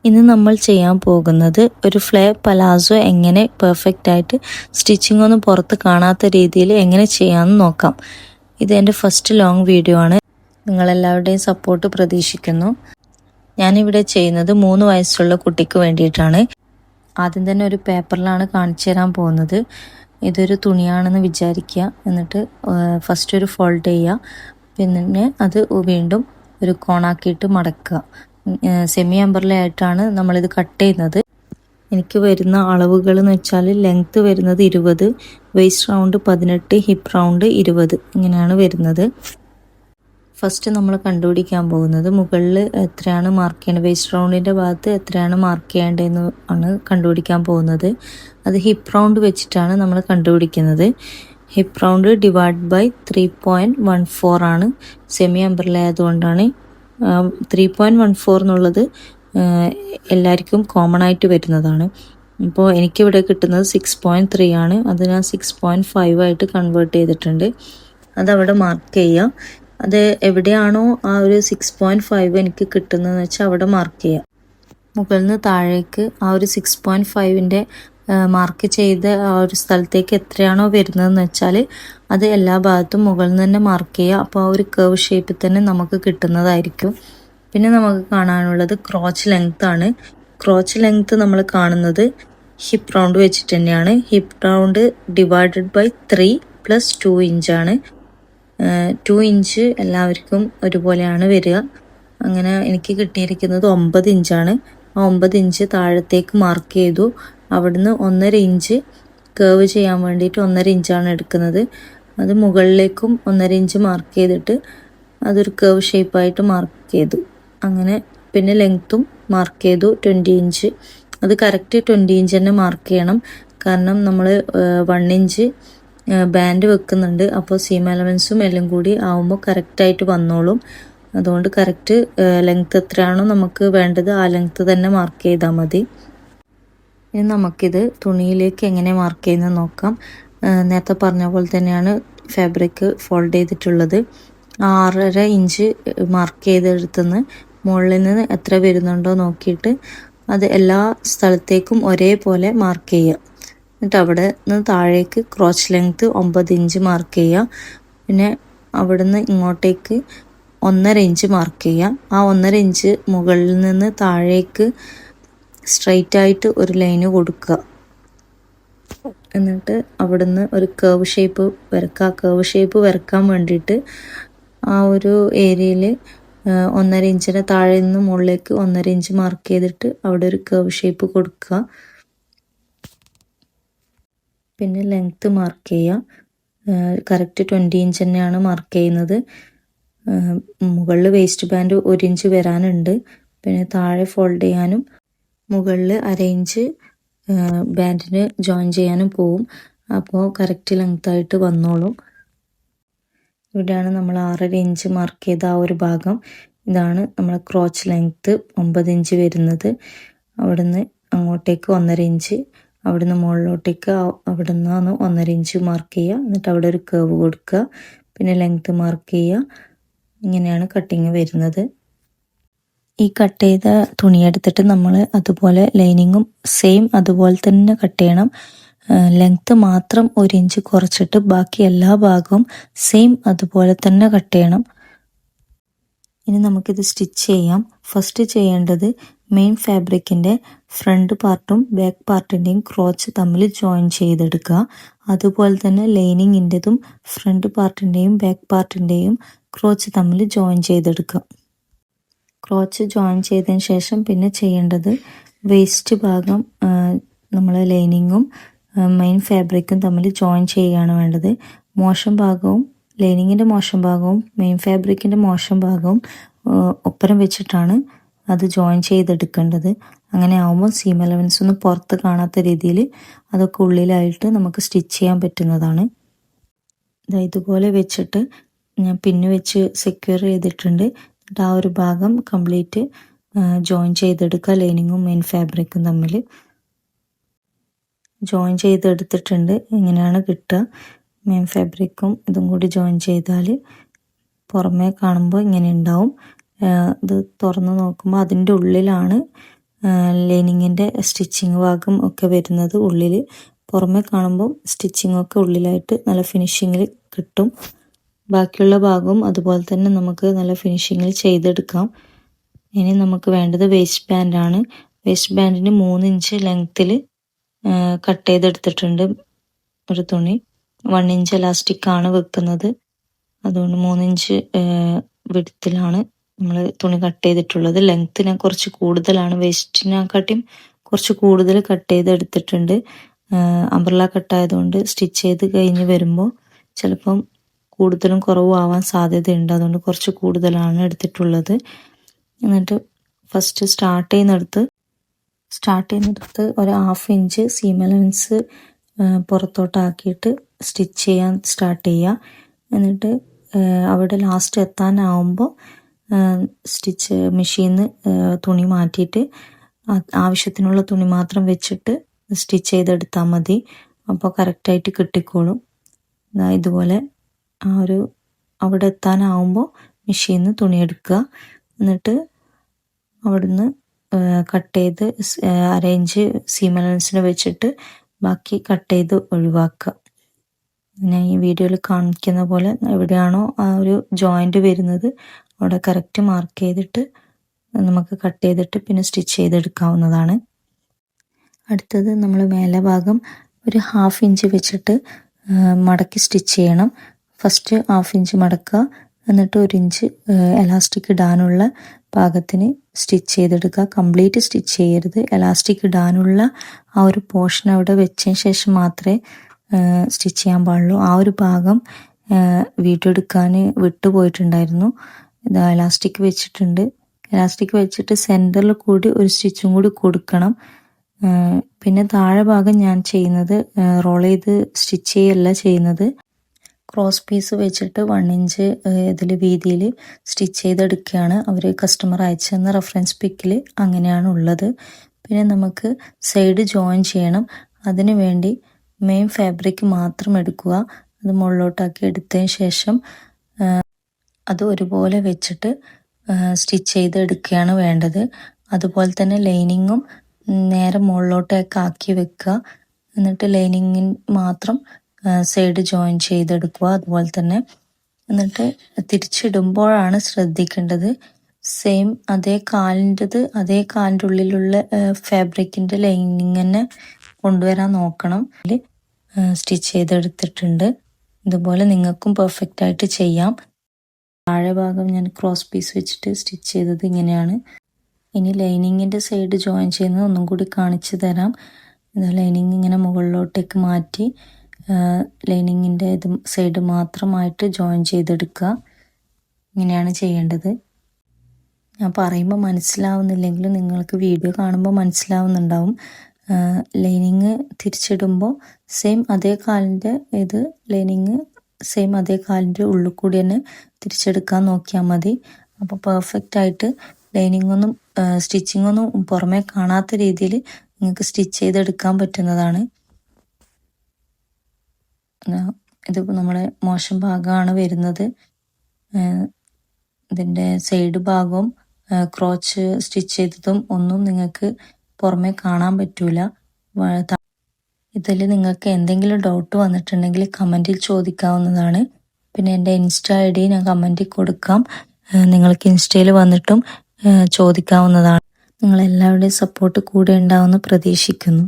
ഇന്ന് നമ്മൾ ചെയ്യാൻ പോകുന്നത് ഒരു ഫ്ലെയർ പലാസോ എങ്ങനെ പെർഫെക്റ്റ് ആയിട്ട് സ്റ്റിച്ചിങ് ഒന്നും പുറത്ത് കാണാത്ത രീതിയിൽ എങ്ങനെ ചെയ്യാമെന്ന് നോക്കാം. ഇത് എൻ്റെ ഫസ്റ്റ് ലോങ് വീഡിയോ ആണ്. നിങ്ങളെല്ലാവരുടെയും സപ്പോർട്ട് പ്രതീക്ഷിക്കുന്നു. ഞാനിവിടെ ചെയ്യുന്നത് 3 വയസ്സുള്ള കുട്ടിക്ക് വേണ്ടിയിട്ടാണ്. ആദ്യം തന്നെ ഒരു പേപ്പറിലാണ് കാണിച്ചു തരാൻ പോകുന്നത്. ഇതൊരു തുണിയാണെന്ന് വിചാരിക്കുക. എന്നിട്ട് ഫസ്റ്റ് ഒരു ഫോൾഡ് ചെയ്യുക, പിന്നെ അത് വീണ്ടും ഒരു കോണാക്കിയിട്ട് മടക്കുക. സെമി അംബ്രല ആയിട്ടാണ് നമ്മളിത് കട്ട് ചെയ്യുന്നത്. എനിക്ക് വരുന്ന അളവുകൾ എന്ന് വെച്ചാൽ ലെങ്ത്ത് വരുന്നത് 20, വേസ്റ്റ് റൗണ്ട് 18, ഹിപ്പ് റൗണ്ട് 20 ഇങ്ങനെയാണ് വരുന്നത്. ഫസ്റ്റ് നമ്മൾ കണ്ടുപിടിക്കാൻ പോകുന്നത് മുകളിൽ എത്രയാണ് മാർക്ക് ചെയ്യേണ്ടത്, വേസ്റ്റ് റൗണ്ടിൻ്റെ ഭാഗത്ത് എത്രയാണ് മാർക്ക് ചെയ്യേണ്ടതെന്ന് ആണ് കണ്ടുപിടിക്കാൻ പോകുന്നത്. അത് ഹിപ്പ് റൗണ്ട് വെച്ചിട്ടാണ് നമ്മൾ കണ്ടുപിടിക്കുന്നത്. ഹിപ്പ് റൗണ്ട് ഡിവൈഡ് ബൈ 3.14 ആണ്. സെമി അംബ്രല ആയതുകൊണ്ടാണ് 3.14 എന്നുള്ളത് എല്ലാവർക്കും കോമൺ ആയിട്ട് വരുന്നതാണ്. അപ്പോൾ എനിക്കിവിടെ കിട്ടുന്നത് 6.3 ആണ്. അത് ഞാൻ 6.5 ആയിട്ട് കൺവേർട്ട് ചെയ്തിട്ടുണ്ട്. അതവിടെ മാർക്ക് ചെയ്യുക. അത് എവിടെയാണോ ആ ഒരു 6.5 എനിക്ക് കിട്ടുന്നതെന്ന് വെച്ചാൽ അവിടെ മാർക്ക് ചെയ്യുക. മുകളിൽ നിന്ന് താഴേക്ക് ആ ഒരു 6.5ൻ്റെ മാർക്ക് ചെയ്ത ആ ഒരു സ്ഥലത്തേക്ക് എത്രയാണോ വരുന്നതെന്ന് വെച്ചാൽ അത് എല്ലാ ഭാഗത്തും മുകളിൽ നിന്ന് തന്നെ മാർക്ക് ചെയ്യുക. അപ്പോൾ ആ ഒരു കർവ് ഷേപ്പിൽ തന്നെ നമുക്ക് കിട്ടുന്നതായിരിക്കും. പിന്നെ നമുക്ക് കാണാനുള്ളത് ക്രോച്ച് ലെങ്ത് ആണ്. ക്രോച്ച് ലെങ്ത് നമ്മൾ കാണുന്നത് ഹിപ്പ് റൗണ്ട് വെച്ചിട്ട് തന്നെയാണ്. ഹിപ്പ് റൗണ്ട് ഡിവൈഡഡ് ബൈ 3 + 2 ഇഞ്ചാണ്. 2 ഇഞ്ച് എല്ലാവർക്കും ഒരുപോലെയാണ് വരിക. അങ്ങനെ എനിക്ക് കിട്ടിയിരിക്കുന്നത് 9 ഇഞ്ചാണ്. ആ 9 ഇഞ്ച് താഴത്തേക്ക് മാർക്ക് ചെയ്തു. അവിടുന്ന് 1.5 ഇഞ്ച് കേർവ് ചെയ്യാൻ വേണ്ടിയിട്ട് 1.5 ഇഞ്ചാണ് എടുക്കുന്നത്. അത് മുകളിലേക്കും 1.5 ഇഞ്ച് മാർക്ക് ചെയ്തിട്ട് അതൊരു കേർവ് ഷേപ്പായിട്ട് മാർക്ക് ചെയ്തു. അങ്ങനെ പിന്നെ ലെങ്ത്തും മാർക്ക് ചെയ്തു 20 ഇഞ്ച്. അത് കറക്റ്റ് 20 ഇഞ്ച് തന്നെ മാർക്ക് ചെയ്യണം. കാരണം നമ്മൾ 1 ഇഞ്ച് ബാൻഡ് വെക്കുന്നുണ്ട്. അപ്പോൾ സീം എലമെൻസും എല്ലാം കൂടി ആവുമ്പോൾ കറക്റ്റായിട്ട് വന്നോളും. അതുകൊണ്ട് കറക്റ്റ് ലെങ്ത്ത് എത്രയാണോ നമുക്ക് വേണ്ടത് ആ ലെങ്ത്ത് തന്നെ മാർക്ക് ചെയ്താൽ മതി. ഇനി നമുക്കിത് തുണിയിലേക്ക് എങ്ങനെ മാർക്ക് ചെയ്യുന്നത് നോക്കാം. നേരത്തെ പറഞ്ഞ പോലെ തന്നെയാണ് ഫാബ്രിക് ഫോൾഡ് ചെയ്തിട്ടുള്ളത്. 6.5 ഇഞ്ച് മാർക്ക് ചെയ്തെടുത്തുനിന്ന് മുകളിൽ നിന്ന് എത്ര വരുന്നുണ്ടോ നോക്കിയിട്ട് അത് എല്ലാ സ്ഥലത്തേക്കും ഒരേപോലെ മാർക്ക് ചെയ്യുക. എന്നിട്ട് അവിടെ നിന്ന് താഴേക്ക് ക്രോച്ച് ലെങ്ത്ത് 9 ഇഞ്ച് മാർക്ക് ചെയ്യുക. പിന്നെ അവിടെ നിന്ന് ഇങ്ങോട്ടേക്ക് 1.5 ഇഞ്ച് മാർക്ക് ചെയ്യുക. ആ 1.5 ഇഞ്ച് മുകളിൽ നിന്ന് താഴേക്ക് സ്ട്രെയിറ്റ് ആയിട്ട് ഒരു ലൈന് കൊടുക്കുക. എന്നിട്ട് അവിടുന്ന് ഒരു കർവ് ഷേപ്പ് വരക്കുക. കർവ് ഷേപ്പ് വരക്കാൻ വേണ്ടിയിട്ട് ആ ഒരു ഏരിയയിൽ 1.5 ഇഞ്ചിൻ്റെ താഴെ നിന്ന് മുകളിലേക്ക് 1.5 ഇഞ്ച് മാർക്ക് ചെയ്തിട്ട് അവിടെ ഒരു കർവ് ഷേപ്പ് കൊടുക്കുക. പിന്നെ ലെങ്ത്ത് മാർക്ക് ചെയ്യുക. കറക്റ്റ് 20 ഇഞ്ച് തന്നെയാണ് മാർക്ക് ചെയ്യുന്നത്. മുകളിൽ വേസ്റ്റ് ബാൻഡ് 1 ഇഞ്ച് വരാനുണ്ട്. പിന്നെ താഴെ ഫോൾഡ് ചെയ്യാനും മുകളിൽ 1/2 ഇഞ്ച് ബാൻഡിന് ജോയിൻ ചെയ്യാനും പോവും. അപ്പോൾ കറക്റ്റ് ലെങ്ത്തായിട്ട് വന്നോളും. ഇവിടെയാണ് നമ്മൾ 6.5 ഇഞ്ച് മാർക്ക് ചെയ്ത ആ ഒരു ഭാഗം. ഇതാണ് നമ്മളെ ക്രോച്ച് ലെങ്ത്ത് 9 ഇഞ്ച് വരുന്നത്. അവിടുന്ന് അങ്ങോട്ടേക്ക് 1.5 ഇഞ്ച്, അവിടുന്ന് മുകളിലോട്ടേക്ക് അവിടെ നിന്നാണ് 1.5 ഇഞ്ച് മാർക്ക് ചെയ്യുക. എന്നിട്ട് അവിടെ ഒരു കർവ് കൊടുക്കുക. പിന്നെ ലെങ്ത്ത് മാർക്ക് ചെയ്യുക. ഇങ്ങനെയാണ് കട്ടിങ് വരുന്നത്. ഈ കട്ട് ചെയ്ത തുണിയെടുത്തിട്ട് നമ്മൾ അതുപോലെ ലൈനിങ്ങും സെയിം അതുപോലെ തന്നെ കട്ട് ചെയ്യണം. ലെങ്ത്ത് മാത്രം 1 ഇഞ്ച് കുറച്ചിട്ട് ബാക്കി എല്ലാ ഭാഗവും സെയിം അതുപോലെ തന്നെ കട്ട് ചെയ്യണം. ഇനി നമുക്കിത് സ്റ്റിച്ച് ചെയ്യാം. ഫസ്റ്റ് ചെയ്യേണ്ടത് മെയിൻ ഫാബ്രിക്കിൻ്റെ ഫ്രണ്ട് പാർട്ടും ബാക്ക് പാർട്ടിൻ്റെയും ക്രോച്ച് തമ്മിൽ ജോയിൻ ചെയ്തെടുക്കുക. അതുപോലെ തന്നെ ലൈനിങ്ങിൻ്റെതും ഫ്രണ്ട് പാർട്ടിൻ്റെയും ബാക്ക് പാർട്ടിൻ്റെയും ക്രോച്ച് തമ്മിൽ ജോയിൻ ചെയ്തെടുക്കുക. ക്രോച്ച് ജോയിൻ ചെയ്തതിന് ശേഷം പിന്നെ ചെയ്യേണ്ടത് വേസ്റ്റ് ഭാഗം നമ്മൾ ലൈനിങ്ങും മെയിൻ ഫാബ്രിക്കും തമ്മിൽ ജോയിൻ ചെയ്യുകയാണ് വേണ്ടത്. മോശം ഭാഗവും ലൈനിങ്ങിൻ്റെ മോശം ഭാഗവും മെയിൻ ഫാബ്രിക്കിൻ്റെ മോശം ഭാഗവും ഒപ്പരം വെച്ചിട്ടാണ് അത് ജോയിൻ ചെയ്തെടുക്കേണ്ടത്. അങ്ങനെ ആവുമ്പോൾ സീം എലമെൻസ് ഒന്നും പുറത്ത് കാണാത്ത രീതിയിൽ അതൊക്കെ ഉള്ളിലായിട്ട് നമുക്ക് സ്റ്റിച്ച് ചെയ്യാൻ പറ്റുന്നതാണ്. ഇതുപോലെ വെച്ചിട്ട് ഞാൻ പിന്ന് വെച്ച് സെക്യൂർ ചെയ്തിട്ടുണ്ട്. എന്നിട്ട് ആ ഒരു ഭാഗം കംപ്ലീറ്റ് ജോയിൻ ചെയ്തെടുക്കുക. ലൈനിങ്ങും മെയിൻ ഫാബ്രിക്കും തമ്മിൽ ജോയിൻ ചെയ്തെടുത്തിട്ടുണ്ട്. ഇങ്ങനെയാണ് കിട്ടുക. മെയിൻ ഫാബ്രിക്കും ഇതും കൂടി ജോയിൻ ചെയ്താൽ പുറമേ കാണുമ്പോൾ ഇങ്ങനെ ഉണ്ടാവും. ഇത് തുറന്ന് നോക്കുമ്പോൾ അതിൻ്റെ ഉള്ളിലാണ് ലൈനിങ്ങിൻ്റെ സ്റ്റിച്ചിങ് ഭാഗം ഒക്കെ വരുന്നത് ഉള്ളിൽ. പുറമെ കാണുമ്പോൾ സ്റ്റിച്ചിങ് ഒക്കെ ഉള്ളിലായിട്ട് നല്ല ഫിനിഷിങ്ങിൽ കിട്ടും. ബാക്കിയുള്ള ഭാഗവും അതുപോലെ തന്നെ നമുക്ക് നല്ല ഫിനിഷിങ്ങിൽ ചെയ്തെടുക്കാം. ഇനി നമുക്ക് വേണ്ടത് വേസ്റ്റ് ബാൻഡാണ്. വേസ്റ്റ് ബാൻഡിന് 3 ഇഞ്ച് ലെങ്ത്തിൽ കട്ട് ചെയ്തെടുത്തിട്ടുണ്ട് ഒരു തുണി. 1 ഇഞ്ച് എലാസ്റ്റിക്കാണ് വെക്കുന്നത്. അതുകൊണ്ട് 3 ഇഞ്ച് വിഡ്ത്തിലാണ് നമ്മൾ തുണി കട്ട് ചെയ്തിട്ടുള്ളത്. ലെങ്ത്തിന് കുറച്ച് കൂടുതലാണ്, വേസ്റ്റിനെക്കാട്ടിയും കുറച്ച് കൂടുതൽ കട്ട് ചെയ്തെടുത്തിട്ടുണ്ട്. അംബ്രല കട്ടായതുകൊണ്ട് സ്റ്റിച്ച് ചെയ്ത് കഴിഞ്ഞ് വരുമ്പോൾ ചിലപ്പം കൂടുതലും കുറവും ആവാൻ സാധ്യതയുണ്ട്. അതുകൊണ്ട് കുറച്ച് കൂടുതലാണ് എടുത്തിട്ടുള്ളത്. എന്നിട്ട് ഫസ്റ്റ് സ്റ്റാർട്ട് ചെയ്യുന്നിടത്ത് ഒരു 1/2 ഇഞ്ച് സീം അലവൻസ് പുറത്തോട്ടാക്കിയിട്ട് സ്റ്റിച്ച് ചെയ്യാൻ സ്റ്റാർട്ട് ചെയ്യുക. എന്നിട്ട് അവിടെ ലാസ്റ്റ് എത്താനാവുമ്പോൾ സ്റ്റിച്ച് മെഷീനിൽ തുണി മാറ്റിയിട്ട് ആവശ്യത്തിനുള്ള തുണി മാത്രം വെച്ചിട്ട് സ്റ്റിച്ച് ചെയ്തെടുത്താൽ മതി. അപ്പോൾ കറക്റ്റായിട്ട് കിട്ടിക്കോളും. ഇതുപോലെ അവിടെ എത്താനാവുമ്പോൾ മെഷീനിൽ തുണി എടുക്കുക. എന്നിട്ട് അവിടുന്ന് കട്ട് ചെയ്ത് അരയിഞ്ച് സീം അലവൻസിന് വെച്ചിട്ട് ബാക്കി കട്ട് ചെയ്ത് ഒഴിവാക്കുക. ഞാൻ ഈ വീഡിയോയിൽ കാണിക്കുന്ന പോലെ എവിടെയാണോ ആ ഒരു ജോയിൻ്റ് വരുന്നത് അവിടെ കറക്റ്റ് മാർക്ക് ചെയ്തിട്ട് നമുക്ക് കട്ട് ചെയ്തിട്ട് പിന്നെ സ്റ്റിച്ച് ചെയ്തെടുക്കാവുന്നതാണ്. അടുത്തത് നമ്മൾ മേലെ ഭാഗം ഒരു 1/2 ഇഞ്ച് വെച്ചിട്ട് മടക്കി സ്റ്റിച്ച് ചെയ്യണം. ഫസ്റ്റ് 1/2 ഇഞ്ച് മടക്കുക. എന്നിട്ട് 1 ഇഞ്ച് എലാസ്റ്റിക് ഇടാനുള്ള പാകത്തിന് സ്റ്റിച്ച് ചെയ്തെടുക്കുക. കംപ്ലീറ്റ് സ്റ്റിച്ച് ചെയ്യരുത്. എലാസ്റ്റിക് ഇടാനുള്ള ആ ഒരു പോർഷൻ അവിടെ വെച്ചതിന് ശേഷം മാത്രമേ സ്റ്റിച്ച് ചെയ്യാൻ പാടുള്ളൂ. ആ ഒരു ഭാഗം വീഡിയോ എടുക്കാൻ വിട്ടുപോയിട്ടുണ്ടായിരുന്നു. ഇത് എലാസ്റ്റിക് വെച്ചിട്ടുണ്ട്. എലാസ്റ്റിക് വെച്ചിട്ട് സെൻറ്ററിൽ കൂടി ഒരു സ്റ്റിച്ചും കൂടി കൊടുക്കണം. പിന്നെ താഴെ ഭാഗം ഞാൻ ചെയ്യുന്നത് റോൾ ചെയ്ത് സ്റ്റിച്ച് ചെയ്യല്ല ചെയ്യുന്നത്. ക്രോസ് പീസ് വെച്ചിട്ട് 1 ഇഞ്ച് ഇതിൽ വീതിയിൽ സ്റ്റിച്ച് ചെയ്തെടുക്കുകയാണ്. അവർ കസ്റ്റമർ അയച്ചു തന്ന റെഫറൻസ് പിക്കിൽ അങ്ങനെയാണ് ഉള്ളത്. പിന്നെ നമുക്ക് സൈഡ് ജോയിൻ ചെയ്യണം. അതിനു വേണ്ടി മെയിൻ ഫാബ്രിക് മാത്രം എടുക്കുക. അത് മുകളിലോട്ടാക്കി എടുത്തതിന് ശേഷം അത് ഒരുപോലെ വെച്ചിട്ട് സ്റ്റിച്ച് ചെയ്തെടുക്കുകയാണ് വേണ്ടത്. അതുപോലെ തന്നെ ലൈനിങ്ങും നേരെ മുകളിലോട്ടേക്ക് ആക്കി വെക്കുക. എന്നിട്ട് ലൈനിങ്ങിന് മാത്രം സൈഡ് ജോയിൻ ചെയ്തെടുക്കുക. അതുപോലെ തന്നെ എന്നിട്ട് തിരിച്ചിടുമ്പോഴാണ് ശ്രദ്ധിക്കേണ്ടത്. സെയിം അതേ കാലിൻ്റെ ഉള്ളിലുള്ള ഫാബ്രിക്കിൻ്റെ ലൈനിങ് തന്നെ കൊണ്ടുവരാൻ നോക്കണം. സ്റ്റിച്ച് ചെയ്തെടുത്തിട്ടുണ്ട്. ഇതുപോലെ നിങ്ങൾക്കും പെർഫെക്റ്റ് ആയിട്ട് ചെയ്യാം. താഴെ ഭാഗം ഞാൻ ക്രോസ് പീസ് വെച്ചിട്ട് സ്റ്റിച്ച് ചെയ്തത് ഇങ്ങനെയാണ്. ഇനി ലൈനിങ്ങിൻ്റെ സൈഡ് ജോയിൻ ചെയ്യുന്നത് ഒന്നും കൂടി കാണിച്ചു തരാം. ലൈനിങ് ഇങ്ങനെ മുകളിലോട്ടേക്ക് മാറ്റി ലൈനിങ്ങിൻ്റെ സൈഡ് മാത്രമായിട്ട് ജോയിൻ ചെയ്തെടുക്കുക. ഇങ്ങനെയാണ് ചെയ്യേണ്ടത്. ഞാൻ പറയുമ്പോൾ മനസ്സിലാവുന്നില്ലെങ്കിലും നിങ്ങൾക്ക് വീഡിയോ കാണുമ്പോൾ മനസ്സിലാവുന്നുണ്ടാവും. ലൈനിങ് തിരിച്ചിടുമ്പോൾ സെയിം അതേ കാലിൻ്റെ ലൈനിങ് സെയിം അതേ കാലിൻ്റെ ഉള്ളിൽ കൂടി തന്നെ തിരിച്ചെടുക്കാൻ നോക്കിയാൽ മതി. അപ്പോൾ പെർഫെക്റ്റ് ആയിട്ട് ലൈനിങ്ങൊന്നും സ്റ്റിച്ചിങ്ങൊന്നും പുറമേ കാണാത്ത രീതിയിൽ നിങ്ങൾക്ക് സ്റ്റിച്ച് ചെയ്തെടുക്കാൻ പറ്റുന്നതാണ്. ഇതിപ്പോൾ നമ്മുടെ മോശം ഭാഗമാണ് വരുന്നത്. ഇതിൻ്റെ സൈഡ് ഭാഗവും ക്രോച്ച് സ്റ്റിച്ച് ചെയ്തതും ഒന്നും നിങ്ങൾക്ക് പുറമേ കാണാൻ പറ്റൂല. ഇതിൽ നിങ്ങൾക്ക് എന്തെങ്കിലും ഡൗട്ട് വന്നിട്ടുണ്ടെങ്കിൽ കമൻറ്റിൽ ചോദിക്കാവുന്നതാണ്. പിന്നെ എൻ്റെ ഇൻസ്റ്റ ID ഞാൻ കമൻറ്റിൽ കൊടുക്കാം. നിങ്ങൾക്ക് ഇൻസ്റ്റയിൽ വന്നിട്ടും ചോദിക്കാവുന്നതാണ്. നിങ്ങളെല്ലാവരുടെയും സപ്പോർട്ട് കൂടെ ഉണ്ടാവുമെന്ന് പ്രതീക്ഷിക്കുന്നു.